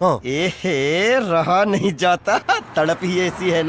हाँ। एहे रहा नहीं जाता, तड़प ही ऐसी है ना।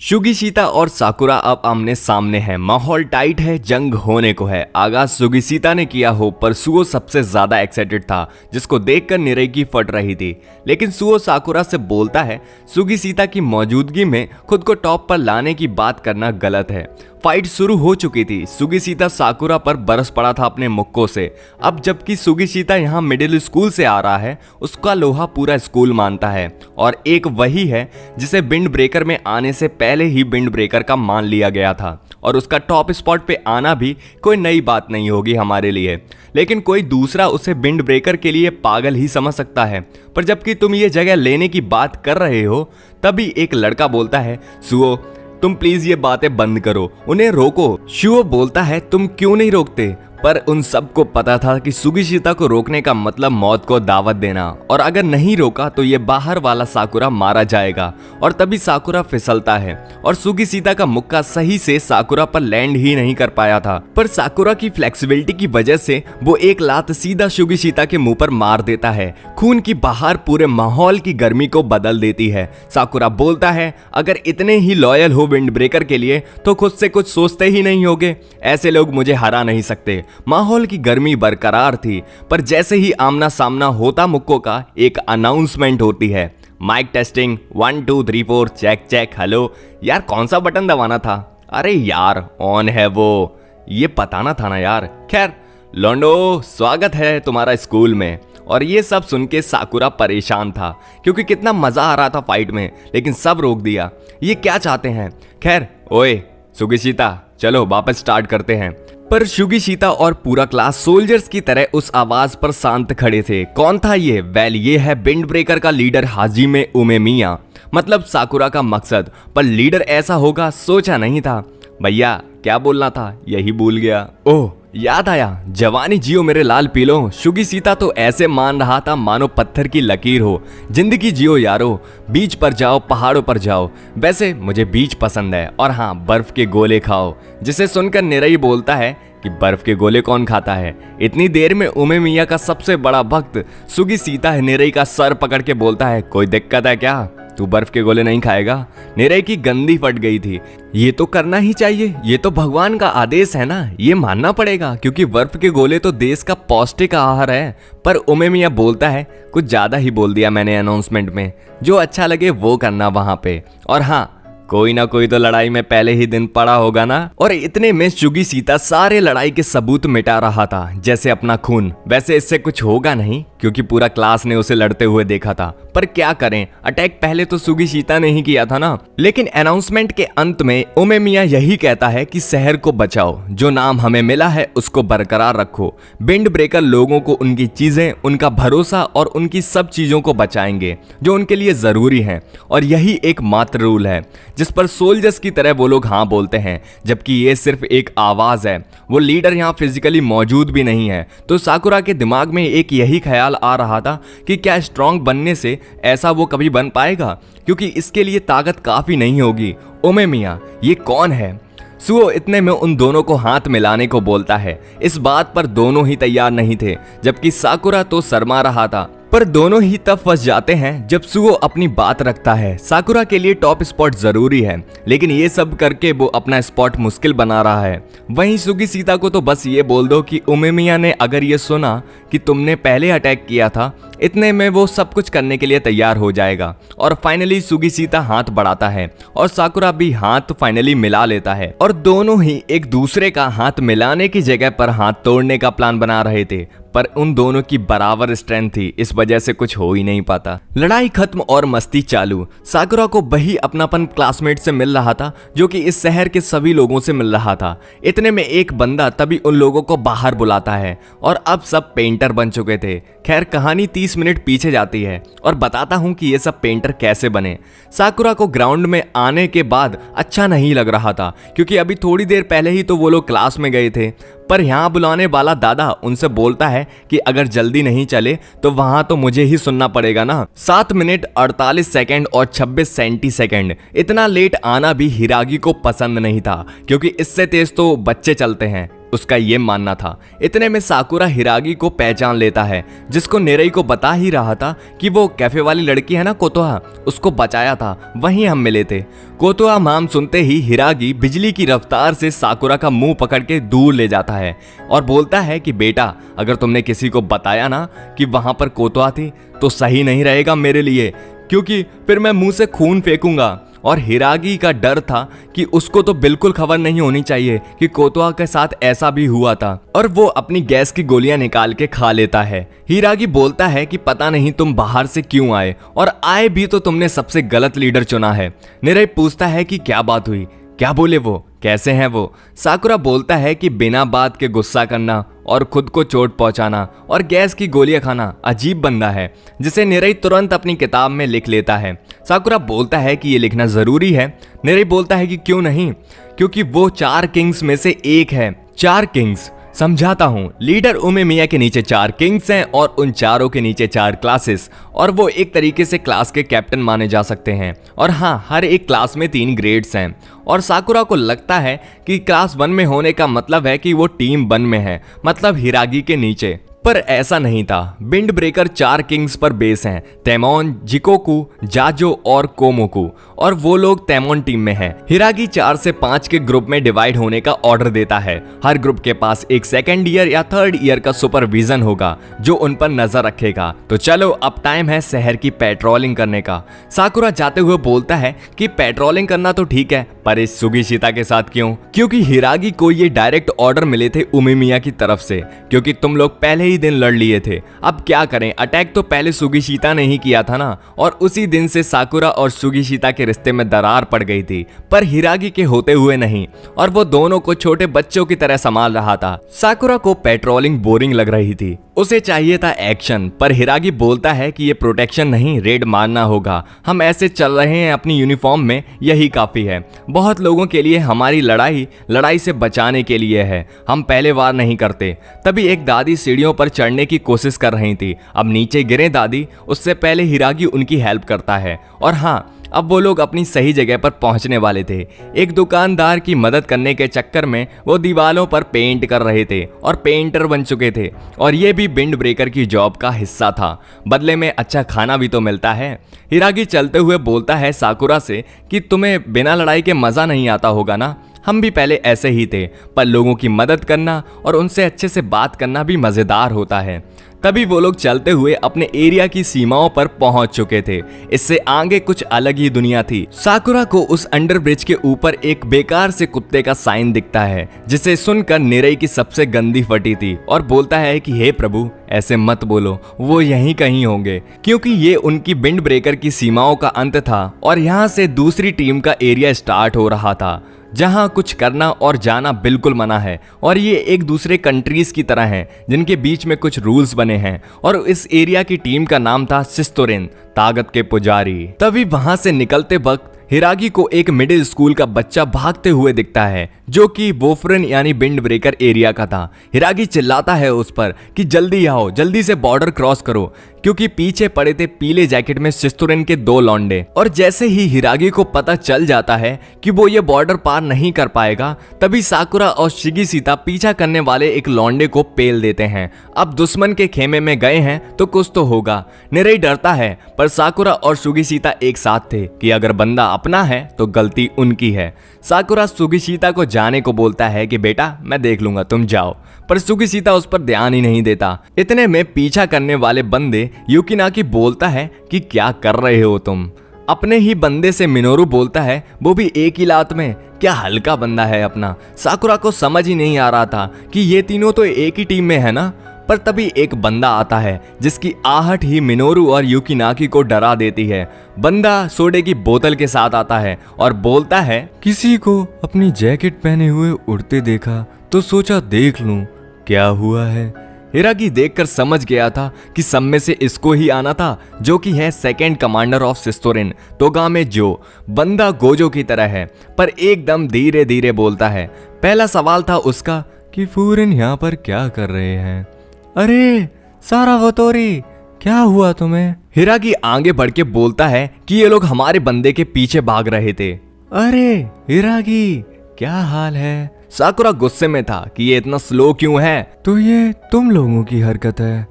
सुगीशिता और साकुरा अब आमने सामने हैं। माहौल टाइट है, जंग होने को है। आगाज सुगीशिता ने किया हो, पर सुओ सबसे ज्यादा एक्साइटेड था, जिसको देखकर निरेगी फट रही थी। लेकिन सुओ साकुरा से बोलता है सुगीशिता की मौजूदगी में खुद को टॉप पर लाने की बात करना गलत है। फाइट शुरू हो चुकी थी। सुगीशिता साकुरा पर बरस पड़ा था अपने मुक्कों से। अब जबकि सुगीशिता यहाँ मिडिल स्कूल से आ रहा है, उसका लोहा पूरा स्कूल मानता है, और एक वही है जिसे विंड ब्रेकर में आने से पहले ही विंड ब्रेकर का मान लिया गया था, और उसका टॉप स्पॉट पे आना भी कोई नई बात नहीं होगी हमारे लिए। लेकिन कोई दूसरा उसे विंड ब्रेकर के लिए पागल ही समझ सकता है। पर जबकि तुम ये जगह लेने की बात कर रहे हो, तभी एक लड़का बोलता है सुओ तुम प्लीज ये बातें बंद करो, उन्हें रोको। शुओ बोलता है तुम क्यों नहीं रोकते, पर उन सबको पता था कि सुगीशिता को रोकने का मतलब मौत को दावत देना, और अगर नहीं रोका तो ये बाहर वाला साकुरा मारा जाएगा। और तभी साकुरा फिसलता है और सुगीशिता का मुक्का सही से साकुरा पर लैंड ही नहीं कर पाया था। पर साकुरा की फ्लेक्सिबिलिटी की वजह से वो एक लात सीधा सुगीशिता के मुंह पर मार देता है। खून की बहार पूरे माहौल की गर्मी को बदल देती है। साकुरा बोलता है अगर इतने ही लॉयल हो विंड ब्रेकर के लिए तो खुद से कुछ सोचते ही नहीं होगे, ऐसे लोग मुझे हरा नहीं सकते। माहौल की गर्मी बरकरार थी, पर जैसे ही आमना सामना होता मुक्को का एक अनाउंसमेंट होती है। Mic testing 1 2 3 4 check check. Hello यार, कौन सा बटन दबाना था? अरे यार ऑन है वो, ये बताना था ना यार। खैर लोंडो, स्वागत है तुम्हारा स्कूल में। और ये सब सुन के साकुरा परेशान था, क्योंकि कितना मजा आ रहा था फाइट में, लेकिन सब रोक दिया। ये क्या चाहते हैं? खैर ओए सुगीशिता, चलो वापस स्टार्ट करते हैं। पर सुगीशिता और पूरा क्लास सोल्जर्स की तरह उस आवाज पर शांत खड़े थे। कौन था ये? वेल ये है विंड ब्रेकर का लीडर हाजिमे उमेमिया, मतलब साकुरा का मकसद। पर लीडर ऐसा होगा सोचा नहीं था। भैया क्या बोलना था यही भूल गया। ओह याद आया, जवानी जियो मेरे लाल पीलो। सुगीशिता तो ऐसे मान रहा था मानो पत्थर की लकीर हो। जिंदगी जियो यारो, बीच पर जाओ, पहाड़ों पर जाओ। वैसे मुझे बीच पसंद है, और हाँ बर्फ के गोले खाओ। जिसे सुनकर निरई बोलता है कि बर्फ के गोले कौन खाता है? इतनी देर में उमेमिया का सबसे बड़ा भक्त सुगीशिता निरई का सर पकड़ के बोलता है कोई दिक्कत है क्या? तू बर्फ के गोले नहीं खाएगा? निरई की गंदी फट गई थी। ये तो करना ही चाहिए, ये तो भगवान का आदेश है ना, ये मानना पड़ेगा, क्योंकि बर्फ के गोले तो देश का पौष्टिक आहार है। पर उमेमिया बोलता है कुछ ज्यादा ही बोल दिया मैंने अनाउंसमेंट में, जो अच्छा लगे वो करना वहां पे। और हाँ, कोई ना कोई तो लड़ाई में पहले ही दिन पड़ा होगा ना। और इतने में सुगीशिता सारे लड़ाई के सबूत मिटा रहा था, जैसे अपना खून। वैसे इससे कुछ होगा नहीं, क्योंकि पूरा क्लास ने उसे लड़ते हुए देखा था। पर क्या करें, अटैक पहले तो सुगीशिता ने ही किया था ना। लेकिन अनाउंसमेंट के अंत में उमेमिया यही कहता है कि शहर को बचाओ, जो नाम हमें मिला है उसको बरकरार रखो। विंड ब्रेकर लोगों को उनकी चीजें, उनका भरोसा और उनकी सब चीजों को बचाएंगे जो उनके लिए जरूरी है, और यही एकमात्र रूल है जिस पर सोल्जर्स की तरह वो लोग हाँ बोलते हैं। जबकि ये सिर्फ एक आवाज है, वो लीडर यहाँ फिजिकली मौजूद भी नहीं है। तो साकुरा के दिमाग में एक यही ख्याल आ रहा था कि क्या स्ट्रांग बनने से ऐसा वो कभी बन पाएगा, क्योंकि इसके लिए ताकत काफी नहीं होगी। उमेमिया ये कौन है? सुओ इतने में उन दोनों को हाथ मिलाने को बोलता है। इस बात पर दोनों ही तैयार नहीं थे, जबकि साकुरा तो शर्मा रहा था। पर दोनों ही तब फंस जाते हैं जब सुओ अपनी बात रखता है। साकुरा के लिए टॉप स्पॉट जरूरी है, लेकिन ये सब करके वो अपना स्पॉट मुश्किल बना रहा है। वहीं सुगीशिता को तो बस ये बोल दो कि उमेमिया ने अगर ये सुना कि तुमने पहले अटैक किया था, इतने में वो सब कुछ करने के लिए तैयार हो जाएगा। और फाइनली सुगीशिता हाथ बढ़ाता है और साकुरा भी हाथ फाइनली मिला लेता है, और दोनों ही एक दूसरे का हाथ मिलाने की जगह पर हाथ तोड़ने का प्लान बना रहे थे। पर उन दोनों की बराबर स्ट्रेंथ थी, इस वजह से कुछ हो ही नहीं पाता। लड़ाई खत्म और मस्ती चालू। साकुरा को वही अपनापन क्लासमेट से मिल रहा था जो कि इस शहर के सभी लोगों से मिल रहा था। इतने में एक बंदा तभी उन लोगों को बाहर बुलाता है, और अब सब पेंटर बन चुके थे। खैर कहानी 30 मिनट पीछे जाती है और बताता हूँ कि ये सब पेंटर कैसे बने। साकुरा को ग्राउंड में आने के बाद अच्छा नहीं लग रहा था, क्योंकि अभी थोड़ी देर पहले ही तो वो लोग क्लास में गए थे। पर यहाँ बुलाने वाला दादा उनसे बोलता है कि अगर जल्दी नहीं चले तो वहां तो मुझे ही सुनना पड़ेगा ना। 7 मिनट 48 सेकंड और 26 सेंटीसेकंड। इतना लेट आना भी हिरागी को पसंद नहीं था, क्योंकि इससे तेज तो बच्चे चलते हैं। उसका ये मानना था। इतने में साकुरा हिरागी को पहचान लेता है, जिसको निरई को बता ही रहा था कि वो कैफे वाली लड़की है ना कोतोहा, उसको बचाया था, वहीं हम मिले थे। कोतोहा नाम सुनते ही हिरागी बिजली की रफ्तार से साकुरा का मुंह पकड़ के दूर ले जाता है और बोलता है कि बेटा, अगर तुमने किसी को बताया ना कि वहां पर कोतोहा थी तो सही नहीं रहेगा मेरे लिए, क्योंकि फिर मैं मुंह से खून फेंकूंगा। और हिरागी का डर था कि उसको तो बिल्कुल खबर नहीं होनी चाहिए कि कोतोहा के साथ ऐसा भी हुआ था, और वो अपनी गैस की गोलियां निकाल के खा लेता है। हिरागी बोलता है कि पता नहीं तुम बाहर से क्यों आए, और आए भी तो तुमने सबसे गलत लीडर चुना है। निरई पूछता है कि क्या बात हुई, क्या बोले वो, कैसे हैं वो। साकुरा बोलता है कि बिना बात के गुस्सा करना और खुद को चोट पहुंचाना और गैस की गोलियां खाना अजीब बंदा है, जिसे निरई तुरंत अपनी किताब में लिख लेता है। साकुरा बोलता है कि ये लिखना जरूरी है। निरई बोलता है कि क्यों नहीं, क्योंकि वो 4 किंग्स में से एक है। 4 किंग्स, समझाता हूँ, लीडर उमेमिया के नीचे 4 किंग्स हैं और उन चारों के नीचे 4 क्लासेस, और वो एक तरीके से क्लास के कैप्टन माने जा सकते हैं। और हाँ, हर एक क्लास में 3 ग्रेड्स हैं। और साकुरा को लगता है कि क्लास 1 में होने का मतलब है कि वो टीम 1 में है, मतलब हिरागी के नीचे। पर ऐसा नहीं था। विंड ब्रेकर 4 किंग्स पर बेस हैं, तैमोन, जिकोकू, जाजो और कोमोकू, और वो लोग तैमोन टीम में हैं। हिरागी 4 से 5 के ग्रुप में डिवाइड होने का ऑर्डर देता है। हर ग्रुप के पास एक 2nd ईयर या 3rd ईयर का सुपरविजन होगा जो उन पर नजर रखेगा। तो चलो अब टाइम है शहर की पेट्रोलिंग करने का। साकुरा जाते हुए बोलता है कि पेट्रोलिंग करना तो ठीक है, पर इस सुगीशिता के साथ क्यों? क्योंकि हिरागी को ये डायरेक्ट ऑर्डर मिले थे उमेमिया की तरफ से, क्योंकि तुम लोग पहले ही दिन लड़ लिए थे। अब क्या करें, अटैक तो पहले सुगीशिता ने ही किया था ना, और उसी दिन से साकुरा और सुगीशिता के रिश्ते में दरार पड़ गई थी, पर हिरागी के होते हुए नहीं, और वो दोनों को छोटे बच्चों की तरह संभाल रहा था। साकुरा को पेट्रोलिंग बोरिंग लग रही थी, उसे चाहिए था एक्शन, पर हिरागी बोलता है कि ये प्रोटेक्शन नहीं, रेड मारना होगा। हम ऐसे चल रहे हैं अपनी यूनिफॉर्म में, यही काफी है। बहुत लोगों के लिए हमारी लड़ाई से बचाने के लिए है, हम पहले वार नहीं करते। तभी एक दादी सीढ़ियों पर चढ़ने की कोशिश कर रही थी। अब नीचे गिरे दादी, उससे पहले हिरागी उनकी हेल्प करता है। और हाँ, अब वो लोग अपनी सही जगह पर पहुंचने वाले थे। एक दुकानदार की मदद करने के चक्कर में वो दीवालों पर पेंट कर रहे थे और पेंटर बन चुके थे, और ये भी विंड ब्रेकर की जॉब का हिस्सा था। बदले में अच्छा खाना भी तो मिलता है। हिरागी चलते हुए बोलता है साकुरा से कि तुम्हें बिना लड़ाई के मजा नहीं आता होगा ना, हम भी पहले ऐसे ही थे, पर लोगों की मदद करना और उनसे अच्छे से बात करना भी मजेदार होता है। तभी वो लोग चलते हुए अपने एरिया की सीमाओं पर पहुंच चुके थे। इससे आगे कुछ अलग ही दुनिया थी। साकुरा को उस अंडरब्रिज के ऊपर एक बेकार से कुत्ते का साइन दिखता है, जिसे सुनकर निरई की सबसे गंदी फटी थी, और बोलता है कि हे प्रभु, ऐसे मत बोलो, वो यहीं कहीं होंगे, क्योंकि ये उनकी विंड ब्रेकर की सीमाओं का अंत था और यहाँ से दूसरी टीम का एरिया स्टार्ट हो रहा था, जहां कुछ करना और जाना बिल्कुल मना है। और ये एक दूसरे कंट्रीज की तरह हैं, जिनके बीच में कुछ रूल्स बने हैं। और इस एरिया की टीम का नाम था सिस्तोरिन, ताकत के पुजारी। तभी वहां से निकलते वक्त हिरागी को एक मिडिल स्कूल का बच्चा भागते हुए दिखता है, जो कि वोफ्रन यानी विंड ब्रेकर एरिया का था। हिरागी चिल्लाता है उस पर कि जल्दी आओ, जल्दी से बॉर्डर क्रॉस करो, क्योंकि पीछे पड़े थे पीले जैकेट में सिस्तोरिन के 2 लौंडे। और जैसे ही हिरागी को पता चल जाता है कि वो ये बॉर्डर पार नहीं कर पाएगा, तभी साकुरा और शिगिशिता पीछा करने वाले एक लौंडे को पेल देते हैं। अब दुश्मन के खेमे में गए हैं तो कुछ तो होगा। निरई डरता है, पर साकुरा और शिगिशिता एक साथ थे कि अगर बंदा अपना है तो गलती उनकी है। साकुरा शिगिशिता को जाने को बोलता है कि बेटा मैं देख लूंगा, तुम जाओ, पर शिगिशिता उस पर ध्यान ही नहीं देता। इतने में पीछा करने वाले बंदे युकिनाकी बोलता है कि क्या कर रहे हो तुम। अपने ही बंदे से मिनोरू बोलता है, वो भी एक ही लात में, क्या हल्का बंदा है अपना। साकुरा को समझ ही नहीं आ रहा था कि ये तीनों तो एक ही टीम में है ना। पर तभी एक बंदा आता है जिसकी आहट ही मिनोरू और युकिनाकी को डरा देती है। बंदा सोडे की बोतल के साथ आता है और बोलता है, किसी को अपनी जैकेट पहने हुए उड़ते देखा तो सोचा देख लूं क्या हुआ है। हिरागी देखकर समझ गया था कि सब में से इसको ही आना था, जो कि है 2nd कमांडर ऑफ सिस्तोरिन, तोगामे जो। बंदा गोजो की तरह है, पर एकदम धीरे धीरे बोलता है। पहला सवाल था उसका कि फूरिन यहाँ पर क्या कर रहे हैं। अरे सारावतोरी, क्या हुआ तुम्हें? हिरागी आगे बढ़ के बोलता है कि ये लोग हमारे बंदे के पीछे भाग रहे थे। अरे हिरागी, क्या हाल है? साकुरा गुस्से में था कि ये इतना स्लो क्यों है। तो ये तुम लोगों की हरकत है,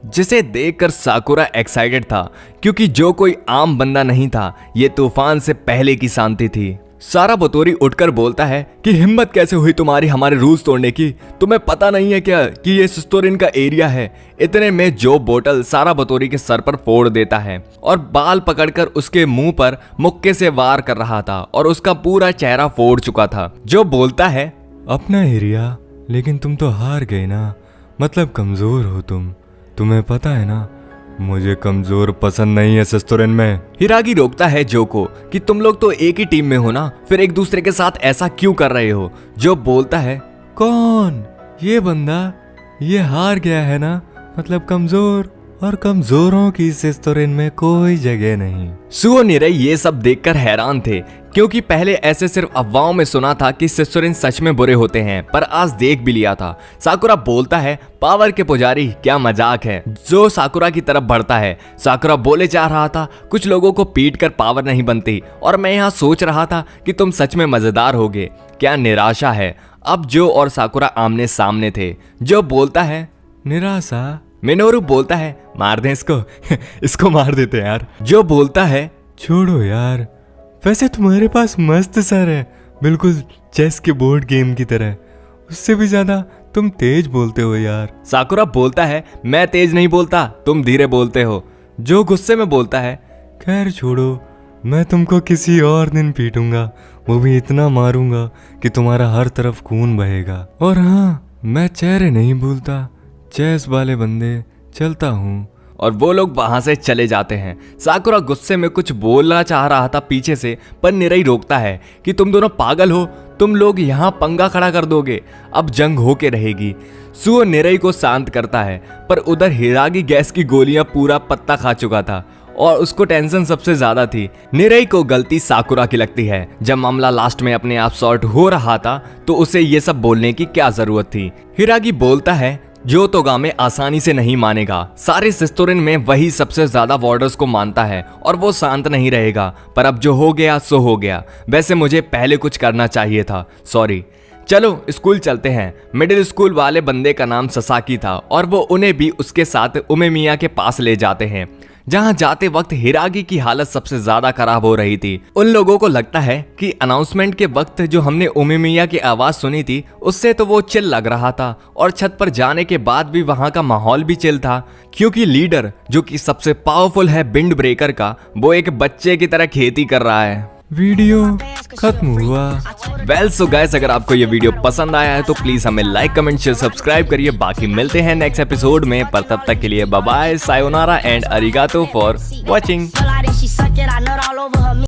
जिसे देखकर साकुरा एक्साइटेड था क्योंकि जो कोई आम बंदा नहीं था, ये तूफान से पहले की शांति थी। साराबतोरी उठकर बोलता है कि हिम्मत कैसे हुई तुम्हारी हमारे रूल्स तोड़ने की, तुम्हें पता नहीं है क्या कि ये सिस्तोरिन का एरिया है। इतने में जो बोतल साराबतोरी के सर पर फोड़ देता है और बाल पकड़कर उसके मुंह पर मुक्के से वार कर रहा था और उसका पूरा चेहरा फोड़ चुका था। जो बोलता है अपना एरिया, लेकिन तुम तो हार गए ना, मतलब कमजोर हो तुम्हें पता है ना, मुझे कमजोर पसंद नहीं है सिस्तोरिन में। हिरागी रोकता है जो को कि तुम लोग तो एक ही टीम में हो ना, फिर एक दूसरे के साथ ऐसा क्यों कर रहे हो। जो बोलता है कौन ये बंदा, ये हार गया है ना, मतलब कमजोर, और कमजोरों की सिस्तोरिन में कोई जगह नहीं। सुओ निरई ये सब देखकर हैरान थे क्योंकि पहले ऐसे सिर्फ अफवाहों में सुना था कि सिस्तोरिन सच में बुरे होते हैं, पर आज देख भी लिया था। साकुरा बोलता है पावर के पुजारी, क्या मजाक है। जो साकुरा की तरफ बढ़ता है। साकुरा बोले जा रहा था कुछ लोगों को पीट कर पावर नहीं बनती और मैं यहाँ सोच रहा था कि तुम सच में मजेदार होगे। क्या निराशा है। अब जो और साकुरा आमने सामने थे। जो बोलता है निराशा। मिनोरू बोलता है मार दें इसको इसको मार देते हैं यार। जो बोलता है छोड़ो यार, वैसे तुम्हारे पास मस्त सर है, बिल्कुल चेस के बोर्ड गेम की तरह, उससे भी ज्यादा तुम तेज बोलते हो यार। साकुरा बोलता है मैं तेज नहीं बोलता, तुम धीरे बोलते हो। जो गुस्से में बोलता है खैर छोड़ो, मैं तुमको किसी और दिन पीटूंगा, वो भी इतना मारूंगा कि तुम्हारा हर तरफ खून बहेगा। और हाँ, मैं चेहरे नहीं भूलता, चेस वाले बंदे, चलता हूँ। और वो लोग वहां से चले जाते हैं। साकुरा गुस्से में कुछ बोलना चाह रहा था पीछे से, पर निरई रोकता है कि तुम दोनों पागल हो, तुम लोग यहाँ पंगा खड़ा कर दोगे, अब जंग होके रहेगी। सुओ निरई को शांत करता है, पर उधर हिरागी गैस की गोलियां पूरा पत्ता खा चुका था और उसको टेंशन सबसे ज्यादा थी। निरई को गलती साकुरा की लगती है। जब मामला लास्ट में अपने आप सॉर्ट हो रहा था तो उसे ये सब बोलने की क्या जरूरत थी। हिरागी बोलता है जो तोगामे आसानी से नहीं मानेगा। सारे सिस्तोरिन में वही सबसे ज्यादा वार्डर्स को मानता है और वो शांत नहीं रहेगा, पर अब जो हो गया सो हो गया। वैसे मुझे पहले कुछ करना चाहिए था, सॉरी। चलो स्कूल चलते हैं। मिडिल स्कूल वाले बंदे का नाम ससाकी था और वो उन्हें भी उसके साथ उमेमिया के पास ले जाते हैं। जहां जाते वक्त हिरागी की हालत सबसे ज्यादा खराब हो रही थी। उन लोगों को लगता है कि अनाउंसमेंट के वक्त जो हमने उमेमिया की आवाज सुनी थी उससे तो वो चिल लग रहा था और छत पर जाने के बाद भी वहां का माहौल भी चिल था, क्योंकि लीडर जो कि सबसे पावरफुल है विंड ब्रेकर का, वो एक बच्चे की तरह खेती कर रहा है। वीडियो खत्म हुआ। वेल सो गाइस, अगर आपको ये वीडियो पसंद आया है तो प्लीज हमें लाइक कमेंट शेयर सब्सक्राइब करिए। बाकी मिलते हैं नेक्स्ट एपिसोड में, पर तब तक के लिए bye bye, sayonara and arigato for watching.